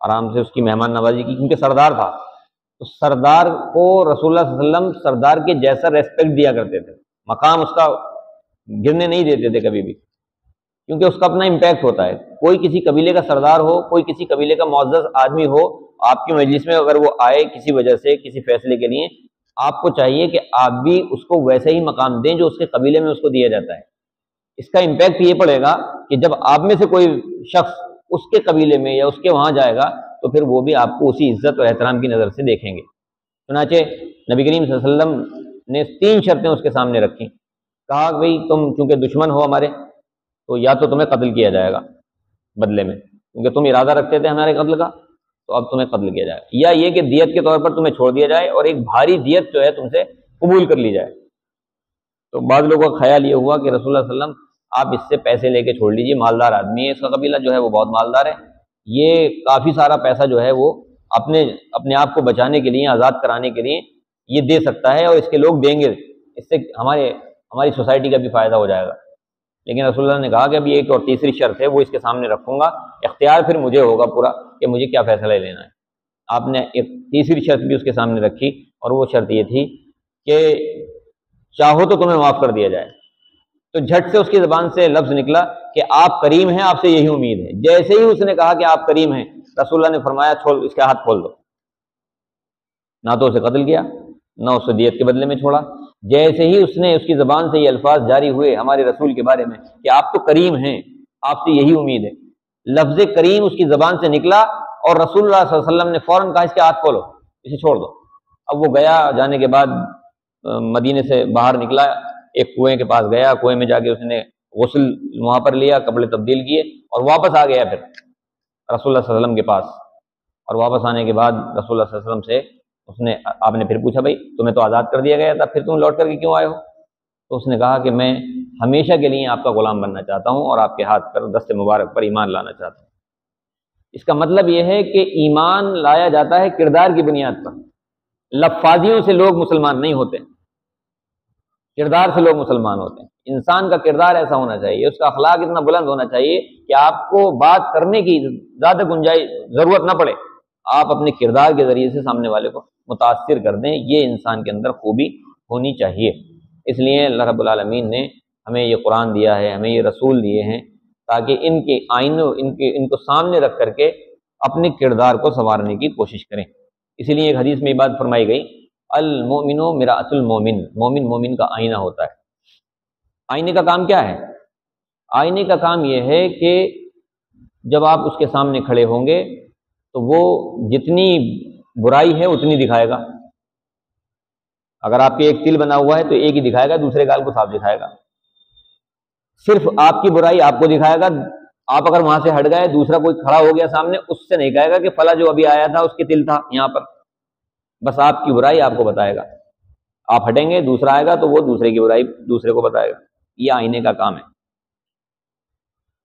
آرام سے اس کی مہمان نوازی کی، کیونکہ سردار تھا تو سردار کو رسول اللہ صلی اللہ علیہ وسلم سردار کے جیسا ریسپیکٹ دیا کرتے تھے، مقام اس کا گرنے نہیں دیتے تھے کبھی بھی، کیونکہ اس کا اپنا امپیکٹ ہوتا ہے۔ کوئی کسی قبیلے کا سردار ہو، کوئی کسی قبیلے کا معزز آدمی ہو، آپ کی مجلس میں اگر وہ آئے کسی وجہ سے کسی فیصلے کے لیے، آپ کو چاہیے کہ آپ بھی اس کو ویسے ہی مقام دیں جو اس کے قبیلے میں اس کو دیا جاتا ہے۔ اس کا امپیکٹ یہ پڑے گا کہ جب آپ میں سے کوئی شخص اس کے قبیلے میں یا اس کے وہاں جائے گا تو پھر وہ بھی آپ کو اسی عزت اور احترام کی نظر سے دیکھیں گے۔ چنانچہ نبی کریم صلی اللہ علیہ وسلم نے 3 شرطیں اس کے سامنے رکھی، کہا بھئی تم چونکہ دشمن ہو ہمارے تو یا تو تمہیں قتل کیا جائے گا بدلے میں، کیونکہ تم ارادہ رکھتے تھے ہمارے قتل کا، تو اب تمہیں قتل کیا جائے گا، یا یہ کہ دیت کے طور پر تمہیں چھوڑ دیا جائے اور ایک بھاری دیت جو ہے تم سے قبول کر لی جائے۔ تو بعض لوگوں کا خیال یہ ہوا کہ رسول اللہ صلی اللہ علیہ وسلم آپ اس سے پیسے لے کے چھوڑ لیجیے، مالدار آدمی ہے، اس کا قبیلہ جو ہے وہ بہت مالدار ہے، یہ کافی سارا پیسہ جو ہے وہ اپنے آپ کو بچانے کے لیے، آزاد کرانے کے لیے یہ دے سکتا ہے اور اس کے لوگ دیں گے، اس سے ہماری سوسائٹی کا بھی فائدہ ہو جائے گا۔ لیکن رسول اللہ نے کہا کہ اب یہ ایک اور تیسری شرط ہے وہ اس کے سامنے رکھوں گا، اختیار پھر مجھے ہوگا پورا کہ مجھے کیا فیصلہ لینا ہے۔ آپ نے ایک تیسری شرط بھی اس کے سامنے رکھی، اور وہ شرط یہ تھی کہ چاہو تو تمہیں معاف کر دیا جائے۔ تو جھٹ سے اس کی زبان سے لفظ نکلا کہ آپ کریم ہیں، آپ سے یہی امید ہے۔ جیسے ہی اس نے کہا کہ آپ کریم ہیں، رسول اللہ نے فرمایا چھوڑ، اس کے ہاتھ کھول دو۔ نہ تو اسے قتل کیا، نہ اسے دیت کے بدلے میں چھوڑا۔ جیسے ہی اس نے اس کی زبان سے یہ الفاظ جاری ہوئے ہمارے رسول کے بارے میں کہ آپ تو کریم ہیں، آپ سے یہی امید ہے، لفظ کریم اس کی زبان سے نکلا اور رسول اللہ صلی اللہ علیہ وسلم نے فوراً کہا اس کے ہاتھ کھولو، اسے چھوڑ دو۔ اب وہ گیا، جانے کے بعد مدینے سے باہر نکلا، ایک کنویں کے پاس گیا، کنویں میں جا کے اس نے غسل وہاں پر لیا، کپڑے تبدیل کیے اور واپس آ گیا پھر رسول اللہ صلی اللہ علیہ وسلم کے پاس۔ اور واپس آنے کے بعد رسول اللہ صلی اللہ علیہ وسلم سے آپ نے پھر پوچھا بھائی تمہیں تو آزاد کر دیا گیا تھا، پھر تم لوٹ کر کے کیوں آئے ہو؟ تو اس نے کہا کہ میں ہمیشہ کے لیے آپ کا غلام بننا چاہتا ہوں اور آپ کے ہاتھ پر دست مبارک پر ایمان لانا چاہتا ہوں۔ اس کا مطلب یہ ہے کہ ایمان لایا جاتا ہے کردار کی بنیاد پر، لفاظیوں سے لوگ مسلمان نہیں ہوتے، کردار سے لوگ مسلمان ہوتے ہیں۔ انسان کا کردار ایسا ہونا چاہیے، اس کا اخلاق اتنا بلند ہونا چاہیے کہ آپ کو بات کرنے کی زیادہ گنجائش ضرورت نہ پڑے، آپ اپنے کردار کے ذریعے سے سامنے والے کو متاثر کر دیں۔ یہ انسان کے اندر خوبی ہونی چاہیے۔ اس لیے اللہ رب العالمین نے ہمیں یہ قرآن دیا ہے، ہمیں یہ رسول دیے ہیں، تاکہ ان کے آئینوں ان کو سامنے رکھ کر کے اپنے کردار کو سنوارنے کی کوشش کریں۔ اسی لیے ایک حدیث میں یہ بات فرمائی گئی، المؤمن مرآۃ المؤمن، مومن مومن کا آئینہ ہوتا ہے۔ آئینے کا کام کیا ہے؟ آئینے کا کام یہ ہے کہ جب آپ اس کے سامنے کھڑے ہوں گے تو وہ جتنی برائی ہے اتنی دکھائے گا۔ اگر آپ کے ایک تل بنا ہوا ہے تو ایک ہی دکھائے گا، دوسرے گال کو صاف دکھائے گا۔ صرف آپ کی برائی آپ کو دکھائے گا، آپ اگر وہاں سے ہٹ گئے، دوسرا کوئی کھڑا ہو گیا سامنے، اس سے نہیں کہے گا کہ فلاں جو ابھی آیا تھا اس کے تل تھا یہاں پر، بس آپ کی برائی آپ کو بتائے گا۔ آپ ہٹیں گے، دوسرا آئے گا تو وہ دوسرے کی برائی دوسرے کو بتائے گا۔ یہ آئینے کا کام ہے۔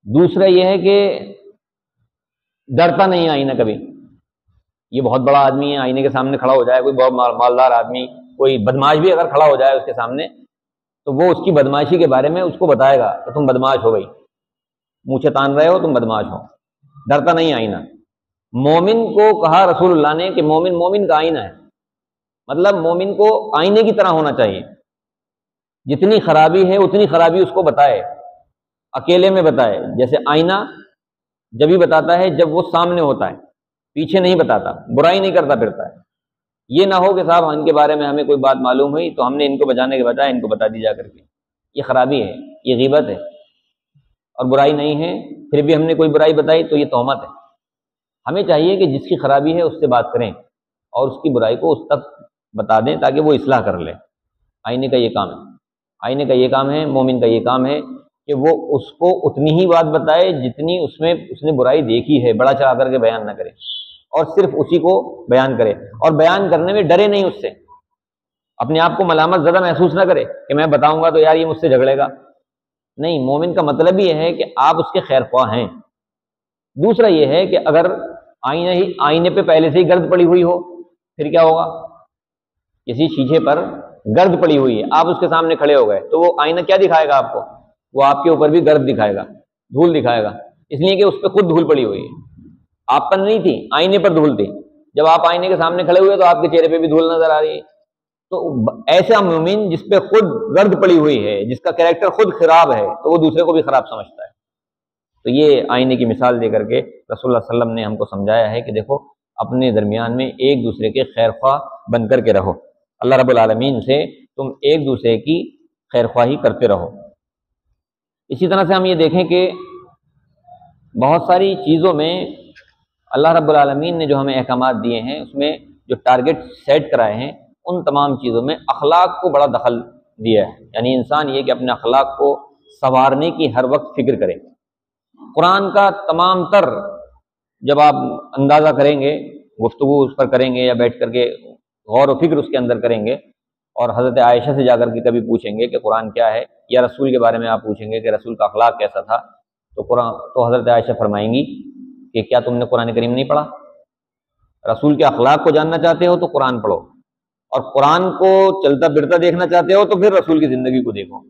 دوسرا یہ ہے کہ ڈرتا نہیں آئینہ کبھی۔ یہ بہت بڑا آدمی ہے، آئینے کے سامنے کھڑا ہو جائے، کوئی بہت مالدار آدمی، کوئی بدماش بھی اگر کھڑا ہو جائے اس کے سامنے تو وہ اس کی بدماشی کے بارے میں اس کو بتائے گا کہ تم بدماش ہو، گئی مونچھیں تان رہے ہو، تم بدماش ہو۔ ڈرتا نہیں آئینہ۔ مومن کو کہا رسول اللہ نے کہ مومن مومن کا آئینہ ہے، مطلب مومن کو آئینے کی طرح ہونا چاہیے، جتنی خرابی ہے اتنی خرابی اس کو بتائے، اکیلے میں بتائے۔ جیسے آئینہ جب ہی بتاتا ہے جب وہ سامنے ہوتا ہے، پیچھے نہیں بتاتا، برائی نہیں کرتا پھرتا ہے۔ یہ نہ ہو کہ صاحب ان کے بارے میں ہمیں کوئی بات معلوم ہوئی تو ہم نے ان کو بچانے کے بجائے ان کو بتا دی جا کر کے، یہ خرابی ہے، یہ غیبت ہے، اور برائی نہیں ہے پھر بھی ہم نے کوئی برائی بتائی تو یہ تہمت ہے۔ ہمیں چاہیے کہ جس کی خرابی ہے اس سے بات کریں اور اس کی برائی کو اس تک بتا دیں تاکہ وہ اصلاح کر لے۔ آئینے کا یہ کام ہے، آئینے کا یہ کام ہے، مومن کا یہ کام ہے کہ وہ اس کو اتنی ہی بات بتائے جتنی اس نے برائی دیکھی ہے، بڑا چڑھا کر کے بیان نہ کرے، اور صرف اسی کو بیان کرے، اور بیان کرنے میں ڈرے نہیں اس سے، اپنے آپ کو ملامت زدہ محسوس نہ کرے کہ میں بتاؤں گا تو یار یہ مجھ سے جھگڑے گا۔ نہیں، مومن کا مطلب یہ ہے کہ آپ اس کے خیر خواہ ہیں۔ دوسرا یہ ہے کہ اگر آئینے پہ پہلے سے ہی گرد پڑی ہوئی ہو پھر کیا ہوگا؟ کسی شیشے پر گرد پڑی ہوئی ہے، آپ اس کے سامنے کھڑے ہو گئے تو وہ آئینہ کیا دکھائے گا آپ کو؟ وہ آپ کے اوپر بھی گرد دکھائے گا، دھول دکھائے گا، اس لیے کہ اس پہ خود دھول پڑی ہوئی ہے، آپ پر نہیں تھی، آئینے پر دھول تھی۔ جب آپ آئینے کے سامنے کھڑے ہوئے تو آپ کے چہرے پہ بھی دھول نظر آ رہی ہے۔ تو ایسا مومن جس پہ خود گرد پڑی ہوئی ہے، جس کا کریکٹر خود خراب ہے، تو وہ دوسرے کو بھی خراب سمجھتا ہے۔ تو یہ آئینے کی مثال دے کر کے رسول اللہ صلی اللہ علیہ وسلم نے ہم کو سمجھایا ہے کہ دیکھو اپنے درمیان میں ایک دوسرے کے خیر خواہ بن کر کے رہو، اللہ رب العالمین سے تم ایک دوسرے کی خیر خواہی کرتے رہو۔ اسی طرح سے ہم یہ دیکھیں کہ بہت ساری چیزوں میں اللہ رب العالمین نے جو ہمیں احکامات دیے ہیں، اس میں جو ٹارگٹ سیٹ کرائے ہیں، ان تمام چیزوں میں اخلاق کو بڑا دخل دیا ہے۔ یعنی انسان یہ کہ اپنے اخلاق کو سنوارنے کی ہر وقت فکر کرے۔ قرآن کا تمام تر جب آپ اندازہ کریں گے، گفتگو اس پر کریں گے یا بیٹھ کر کے غور و فکر اس کے اندر کریں گے، اور حضرت عائشہ سے جا کر کے کبھی پوچھیں گے کہ قرآن کیا ہے، یا رسول کے بارے میں آپ پوچھیں گے کہ رسول کا اخلاق کیسا تھا، تو حضرت عائشہ فرمائیں گی کہ کیا تم نے قرآن کریم نہیں پڑھا؟ رسول کے اخلاق کو جاننا چاہتے ہو تو قرآن پڑھو، اور قرآن کو چلتا پھرتا دیکھنا چاہتے ہو تو پھر رسول کی زندگی کو دیکھو۔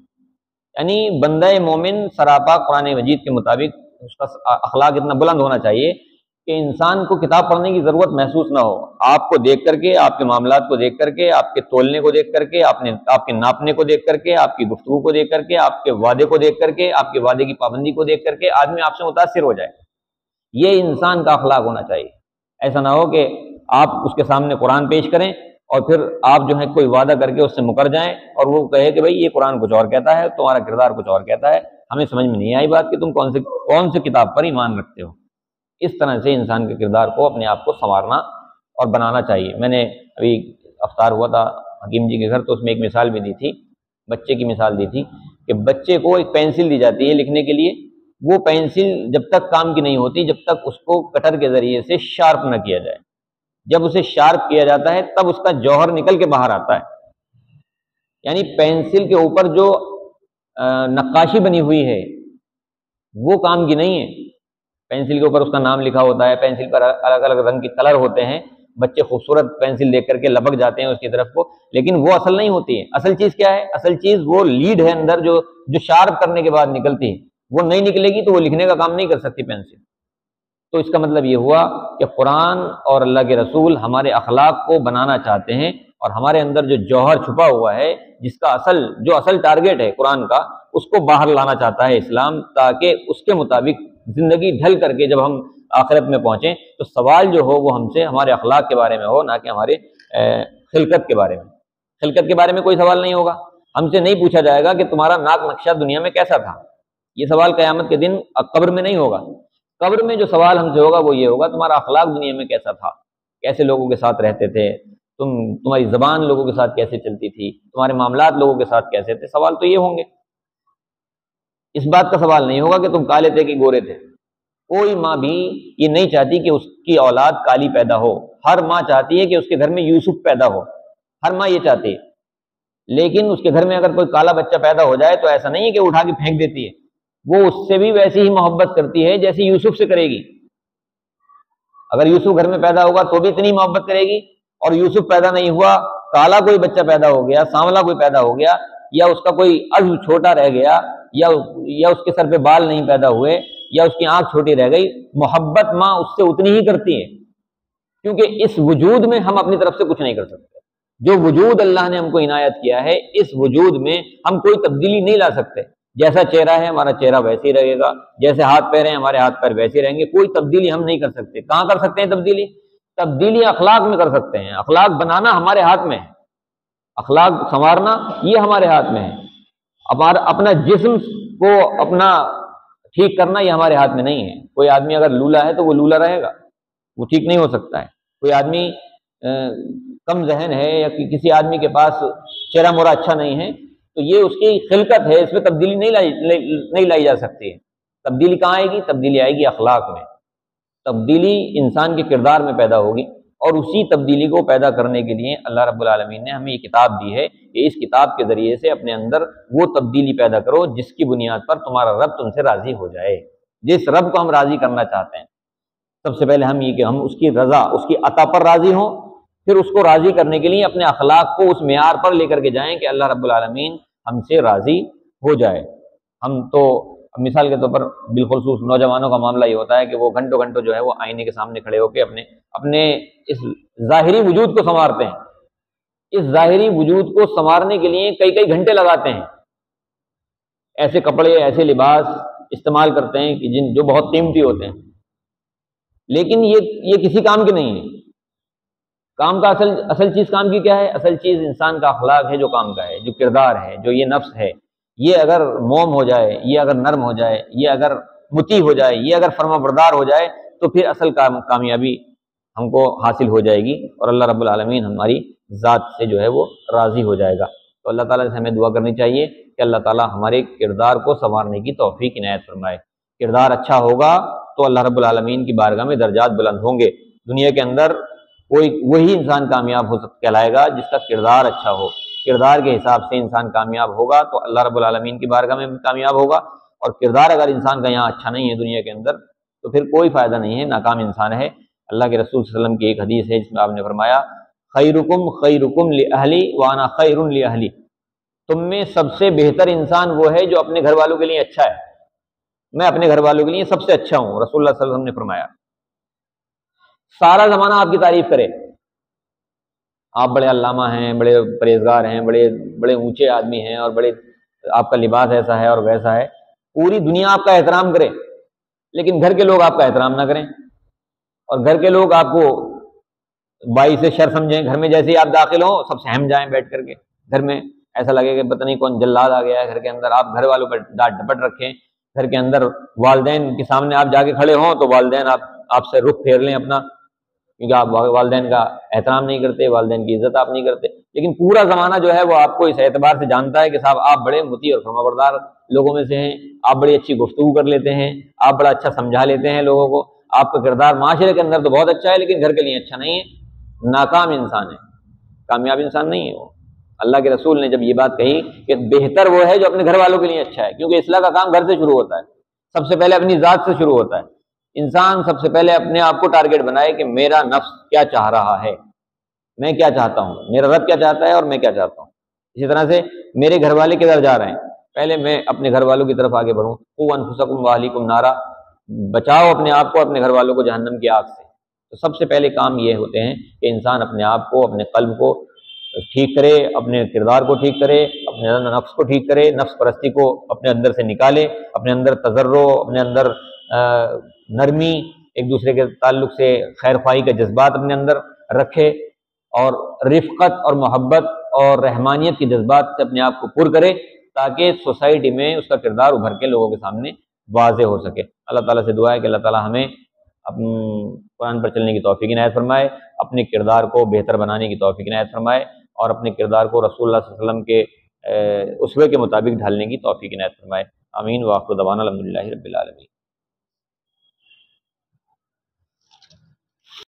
یعنی بندہ مومن سراپا قرآن مجید کے مطابق اس کا اخلاق اتنا بلند ہونا چاہیے کہ انسان کو کتاب پڑھنے کی ضرورت محسوس نہ ہو۔ آپ کو دیکھ کر کے، آپ کے معاملات کو دیکھ کر کے، آپ کے تولنے کو دیکھ کر کے، آپ کے ناپنے کو دیکھ کر کے، آپ کی گفتگو کو دیکھ کر کے، آپ کے وعدے کو دیکھ کر کے، آپ کے وعدے کی پابندی کو دیکھ کر کے آدمی آپ سے متاثر ہو جائے۔ یہ انسان کا اخلاق ہونا چاہیے۔ ایسا نہ ہو کہ آپ اس کے سامنے قرآن پیش کریں اور پھر آپ جو ہے کوئی وعدہ کر کے اس سے مکر جائیں اور وہ کہے کہ بھئی یہ قرآن کچھ اور کہتا ہے، تمہارا کردار کچھ اور کہتا ہے، ہمیں سمجھ میں نہیں آئی بات کہ تم کون سی کتاب پر ایمان رکھتے ہو۔ اس طرح سے انسان کے کردار کو، اپنے آپ کو سنوارنا اور بنانا چاہیے۔ میں نے ابھی افطار ہوا تھا حکیم جی کے گھر، تو اس میں ایک مثال بھی دی تھی، بچے کی مثال دی تھی کہ بچے کو ایک پینسل دی جاتی ہے لکھنے کے لیے، وہ پینسل جب تک کام کی نہیں ہوتی جب تک اس کو کٹر کے ذریعے سے شارپ نہ کیا جائے۔ جب اسے شارپ کیا جاتا ہے تب اس کا جوہر نکل کے باہر آتا ہے۔ یعنی پینسل کے اوپر جو نقاشی بنی ہوئی ہے وہ کام کی نہیں ہے، پینسل کے اوپر اس کا نام لکھا ہوتا ہے، پینسل پر الگ الگ رنگ کے کلر ہوتے ہیں، بچے خوبصورت پینسل دیکھ کر کے لپک جاتے ہیں اس کی طرف کو، لیکن وہ اصل نہیں ہوتی ہے۔ اصل چیز کیا ہے؟ اصل چیز وہ لیڈ ہے اندر جو شارپ کرنے کے بعد نکلتی ہے، وہ نہیں نکلے گی تو وہ لکھنے کا کام نہیں کر سکتی پینسل۔ تو اس کا مطلب یہ ہوا کہ قرآن اور اللہ کے رسول ہمارے اخلاق کو بنانا چاہتے ہیں، اور ہمارے اندر جو جوہر چھپا ہوا ہے، جس کا اصل ٹارگیٹ ہے قرآن کا، اس کو باہر لانا چاہتا ہے اسلام، تاکہ اس کے مطابق زندگی ڈھل کر کے جب ہم آخرت میں پہنچیں تو سوال جو ہو وہ ہم سے ہمارے اخلاق کے بارے میں ہو، نہ کہ ہمارے خلقت کے بارے میں۔ خلقت کے بارے میں کوئی سوال نہیں ہوگا، ہم سے نہیں پوچھا جائے گا کہ تمہارا ناک نقشہ دنیا میں کیسا تھا۔ یہ سوال قیامت کے دن قبر میں نہیں ہوگا۔ قبر میں جو سوال ہم سے ہوگا وہ یہ ہوگا تمہارا اخلاق دنیا میں کیسا تھا، کیسے لوگوں کے ساتھ رہتے تھے، تمہاری زبان لوگوں کے ساتھ کیسے چلتی تھی، تمہارے معاملات لوگوں کے ساتھ کیسے تھے۔ سوال تو یہ ہوں گے، اس بات کا سوال نہیں ہوگا کہ تم کالے تھے کہ گورے تھے۔ کوئی ماں بھی یہ نہیں چاہتی کہ اس کی اولاد کالی پیدا ہو، ہر ماں چاہتی ہے کہ اس کے گھر میں یوسف پیدا ہو، ہر ماں یہ چاہتی ہے۔ لیکن اس کے گھر میں اگر کوئی کالا بچہ پیدا ہو جائے تو ایسا نہیں ہے کہ اٹھا کے پھینک دیتی ہے، وہ اس سے بھی ویسی ہی محبت کرتی ہے جیسی یوسف سے کرے گی۔ اگر یوسف گھر میں پیدا ہوگا تو بھی اتنی محبت کرے گی، اور یوسف پیدا نہیں ہوا، کالا کوئی بچہ پیدا ہو گیا، سانولا کوئی پیدا ہو گیا، یا اس کا کوئی عضو چھوٹا رہ گیا، یا اس کے سر پہ بال نہیں پیدا ہوئے، یا اس کی آنکھ چھوٹی رہ گئی، محبت ماں اس سے اتنی ہی کرتی ہے، کیونکہ اس وجود میں ہم اپنی طرف سے کچھ نہیں کر سکتے۔ جو وجود اللہ نے ہم کو عنایت کیا ہے، اس وجود میں ہم کوئی تبدیلی نہیں لا سکتے۔ جیسا چہرہ ہے ہمارا چہرہ ویسے ہی رہے گا، جیسے ہاتھ پیر ہیں ہمارے ہاتھ پیر ویسے رہیں گے، کوئی تبدیلی ہم نہیں کر سکتے۔ کہاں کر سکتے ہیں تبدیلی اخلاق میں کر سکتے ہیں۔ اخلاق بنانا ہمارے ہاتھ میں ہے، اخلاق سنوارنا یہ ہمارے ہاتھ میں ہے۔ اپنا جسم کو اپنا ٹھیک کرنا یہ ہمارے ہاتھ میں نہیں ہے۔ کوئی آدمی اگر لولا ہے تو وہ لولا رہے گا، وہ ٹھیک نہیں ہو سکتا ہے۔ کوئی آدمی کم ذہن ہے، یا کسی آدمی کے پاس چہرہ مورا اچھا نہیں ہے، تو یہ اس کی خلقت ہے، اس میں تبدیلی نہیں لائی جا سکتی ہے۔ تبدیلی کہاں آئے گی؟ تبدیلی آئے گی اخلاق میں، تبدیلی انسان کے کردار میں پیدا ہوگی، اور اسی تبدیلی کو پیدا کرنے کے لیے اللہ رب العالمین نے ہمیں یہ کتاب دی ہے کہ اس کتاب کے ذریعے سے اپنے اندر وہ تبدیلی پیدا کرو جس کی بنیاد پر تمہارا رب تم سے راضی ہو جائے۔ جس رب کو ہم راضی کرنا چاہتے ہیں، سب سے پہلے ہم یہ کہ ہم اس کی رضا، اس کی عطا پر راضی ہوں، پھر اس کو راضی کرنے کے لیے اپنے اخلاق کو اس معیار پر لے کر کے جائیں کہ اللہ رب العالمین ہم سے راضی ہو جائے۔ ہم تو مثال کے طور پر بالخصوص نوجوانوں کا معاملہ یہ ہوتا ہے کہ وہ گھنٹوں گھنٹوں جو ہے وہ آئینے کے سامنے کھڑے ہو کے اپنے اس ظاہری وجود کو سنوارتے ہیں۔ اس ظاہری وجود کو سنوارنے کے لیے کئی کئی گھنٹے لگاتے ہیں، ایسے کپڑے ایسے لباس استعمال کرتے ہیں کہ جو بہت قیمتی ہوتے ہیں، لیکن یہ کسی کام کے نہیں ہے۔ کام کا اصل چیز کام کی کیا ہے؟ اصل چیز انسان کا اخلاق ہے جو کام کا ہے، جو کردار ہے، جو یہ نفس ہے، یہ اگر موم ہو جائے، یہ اگر نرم ہو جائے، یہ اگر مطیع ہو جائے، یہ اگر فرما بردار ہو جائے، تو پھر اصل کامیابی ہم کو حاصل ہو جائے گی، اور اللہ رب العالمین ہماری ذات سے جو ہے وہ راضی ہو جائے گا۔ تو اللہ تعالیٰ سے ہمیں دعا کرنی چاہیے کہ اللہ تعالیٰ ہمارے کردار کو سنوارنے کی توفیق عنایت فرمائے۔ کردار اچھا ہوگا تو اللہ رب العالمین کی بارگاہ میں درجات بلند ہوں گے۔ دنیا کے اندر وہی انسان کامیاب کہلائے گا جس کا کردار اچھا ہو۔ کردار کے حساب سے انسان کامیاب ہوگا تو اللہ رب العالمین کی بارگاہ میں بھی کامیاب ہوگا، اور کردار اگر انسان کا یہاں اچھا نہیں ہے دنیا کے اندر تو پھر کوئی فائدہ نہیں ہے، ناکام انسان ہے۔ اللہ کے رسول صلی اللہ علیہ وسلم کی ایک حدیث ہے جس میں آپ نے فرمایا خیرکم خیرکم لأہلی وانا خیر لأہلی، تم میں سب سے بہتر انسان وہ ہے جو اپنے گھر والوں کے لیے اچھا ہے، میں اپنے گھر والوں کے لیے سب سے اچھا ہوں، رسول اللہ صلی اللہ علیہ وسلم نے فرمایا۔ سارا زمانہ آپ کی تعریف کرے، آپ بڑے علامہ ہیں، بڑے پرہیزگار ہیں، بڑے اونچے آدمی ہیں، اور آپ کا لباس ایسا ہے اور ویسا ہے، پوری دنیا آپ کا احترام کرے، لیکن گھر کے لوگ آپ کا احترام نہ کریں، اور گھر کے لوگ آپ کو باعث شر سمجھیں، گھر میں جیسے ہی آپ داخل ہوں سب سہم جائیں بیٹھ کر کے، گھر میں ایسا لگے کہ پتہ نہیں کون جلاد آ گیا ہے گھر کے اندر، آپ گھر والوں پر ڈانٹ ڈپٹ رکھیں، گھر کے اندر والدین کے سامنے آپ جا کے کھڑے ہوں تو والدین آپ سے رخ پھیر لیں اپنا، کیونکہ آپ والدین کا احترام نہیں کرتے، والدین کی عزت آپ نہیں کرتے، لیکن پورا زمانہ جو ہے وہ آپ کو اس اعتبار سے جانتا ہے کہ صاحب آپ بڑے مطیع اور فرمانبردار لوگوں میں سے ہیں، آپ بڑی اچھی گفتگو کر لیتے ہیں، آپ بڑا اچھا سمجھا لیتے ہیں لوگوں کو، آپ کا کردار معاشرے کے اندر تو بہت اچھا ہے لیکن گھر کے لیے اچھا نہیں ہے، ناکام انسان ہے، کامیاب انسان نہیں ہے وہ۔ اللہ کے رسول نے جب یہ بات کہی کہ بہتر وہ ہے جو اپنے گھر والوں کے لیے اچھا ہے، کیونکہ اصلاح کا کام گھر سے شروع ہوتا ہے، سب سے پہلے اپنی ذات سے شروع ہوتا ہے، انسان سب سے پہلے اپنے آپ کو ٹارگیٹ بنائے کہ میرا نفس کیا چاہ رہا ہے، میں کیا چاہتا ہوں، میرا رب کیا چاہتا ہے اور میں کیا چاہتا ہوں۔ اسی طرح سے میرے گھر والے کدھر جا رہے ہیں، پہلے میں اپنے گھر والوں کی طرف آگے بڑھوں۔ قوا انفسکم واہلیکم نارا، بچاؤ اپنے آپ کو، اپنے گھر والوں کو جہنم کی آگ سے۔ تو سب سے پہلے کام یہ ہوتے ہیں کہ انسان اپنے آپ کو، اپنے قلب کو ٹھیک کرے، اپنے کردار کو ٹھیک کرے، اپنے نفس کو ٹھیک کرے، نفس پرستی کو اپنے اندر سے نکالے، اپنے اندر تضرع، اپنے اندر نرمی، ایک دوسرے کے تعلق سے خیر خواہی کا جذبات اپنے اندر رکھے، اور رفقت اور محبت اور رحمانیت کے جذبات سے اپنے آپ کو پر کرے، تاکہ سوسائٹی میں اس کا کردار ابھر کے لوگوں کے سامنے واضح ہو سکے۔ اللہ تعالیٰ سے دعا ہے کہ اللہ تعالیٰ ہمیں قرآن پر چلنے کی توفیق عنایت فرمائے، اپنے کردار کو بہتر بنانے کی توفیق عنایت فرمائے، اور اپنے کردار کو رسول اللہ صلی اللہ علیہ وسلم کے اسوے کے مطابق ڈھالنے کی توفیق عنایت فرمائے۔ آمین۔ وآخر دعوانا الحمد للہ رب العالمین۔